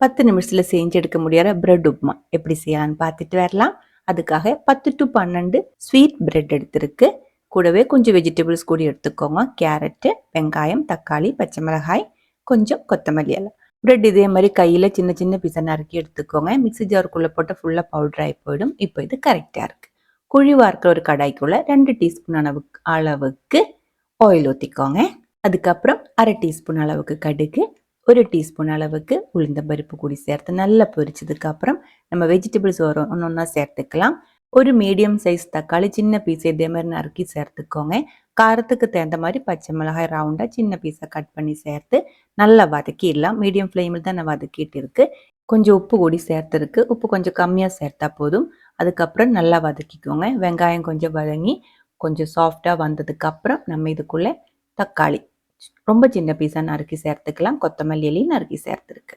10 நிமிஷத்தில் செஞ்சு எடுக்க முடியாத பிரெட் உப்புமா எப்படி செய்யலான்னு பார்த்துட்டு வரலாம். அதுக்காக 10 to 12 ஸ்வீட் பிரெட் எடுத்திருக்கு. கூடவே கொஞ்சம் வெஜிடபிள்ஸ் கூட எடுத்துக்கோங்க. கேரட்டு, வெங்காயம், தக்காளி, பச்சை மிளகாய், கொஞ்சம் கொத்தமல்லி எல்லாம். பிரெட் இதே மாதிரி கையில் சின்ன சின்ன பீஸை நறுக்கி எடுத்துக்கோங்க. மிக்ஸி ஜாருக்குள்ளே போட்டு ஃபுல்லாக பவுடர் ஆகி போயிடும். இப்போ இது கரெக்டாக இருக்குது. குழிவாக இருக்கிற ஒரு கடாய்க்குள்ளே 2 டீஸ்பூன் அளவுக்கு ஆயில் ஊற்றிக்கோங்க. அதுக்கப்புறம் 1/2 டீஸ்பூன் அளவுக்கு கடுகு, 1 டீஸ்பூன் அளவுக்கு உளுந்தம்பருப்பு கூடி சேர்த்து நல்லா பொரிச்சதுக்கு அப்புறம் நம்ம வெஜிடபிள்ஸ் ஒன்று ஒன்றா சேர்த்துக்கலாம். ஒரு மீடியம் சைஸ் தக்காளி சின்ன பீஸ் இதே மாதிரி நறுக்கி சேர்த்துக்கோங்க. காரத்துக்கு தகுந்த மாதிரி பச்சை மிளகாய் ரவுண்டாக சின்ன பீஸை கட் பண்ணி சேர்த்து நல்லா வதக்கிடலாம். மீடியம் ஃப்ளேமில் தான் நான் வதக்கிட்டு இருக்கு. கொஞ்சம் உப்பு கூடி சேர்த்துருக்கு. உப்பு கொஞ்சம் கம்மியாக சேர்த்தா போதும். அதுக்கப்புறம் நல்லா வதக்கிக்கோங்க. வெங்காயம் கொஞ்சம் வதங்கி கொஞ்சம் சாஃப்டாக வந்ததுக்கப்புறம் நம்ம இதுக்குள்ளே தக்காளி ரொம்ப சின்ன பீஸாக நறுக்கி சேர்த்துக்கலாம். கொத்தமல்லி இலையும் நறுக்கி சேர்த்துருக்கு.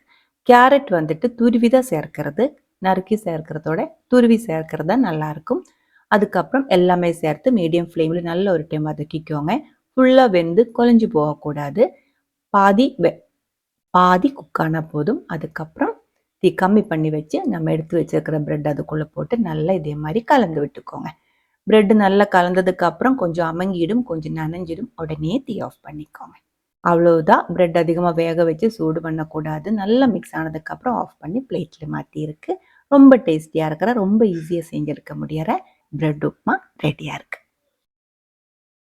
கேரட் வந்துட்டு துருவி தான் சேர்க்கறது. நறுக்கி சேர்க்கறதோட துருவி சேர்க்கறது தான் நல்லாயிருக்கும். அதுக்கப்புறம் எல்லாமே சேர்த்து மீடியம் ஃப்ளேமில் நல்ல ஒரு டைம் வதக்கிக்கோங்க. ஃபுல்லாக வெந்து குழஞ்சி போகக்கூடாது. பாதி குக்கான போதும். அதுக்கப்புறம் தீ கம்மி பண்ணி வச்சு நம்ம எடுத்து வச்சிருக்கிற பிரெட் அதுக்குள்ளே போட்டு நல்லா இதே மாதிரி கலந்து விட்டுக்கோங்க. பிரெட் நல்லா கலந்ததுக்கு அப்புறம் கொஞ்சம் அமங்கிடும், கொஞ்சம் நனைஞ்சிடும். உடனே தீ ஆஃப் பண்ணிக்கோங்க. அவ்வளவுதான். பிரெட் அதிகமாக வேக வச்சு சூடு பண்ணக்கூடாது. நல்லா மிக்ஸ் ஆனதுக்கப்புறம் ஆஃப் பண்ணி பிளேட்டில் மாற்றிருக்கு. ரொம்ப டேஸ்டியாக இருக்கிற ரொம்ப ஈஸியாக செஞ்செடுக்க முடியற பிரெட் உப்புமா ரெடியாக இருக்குது.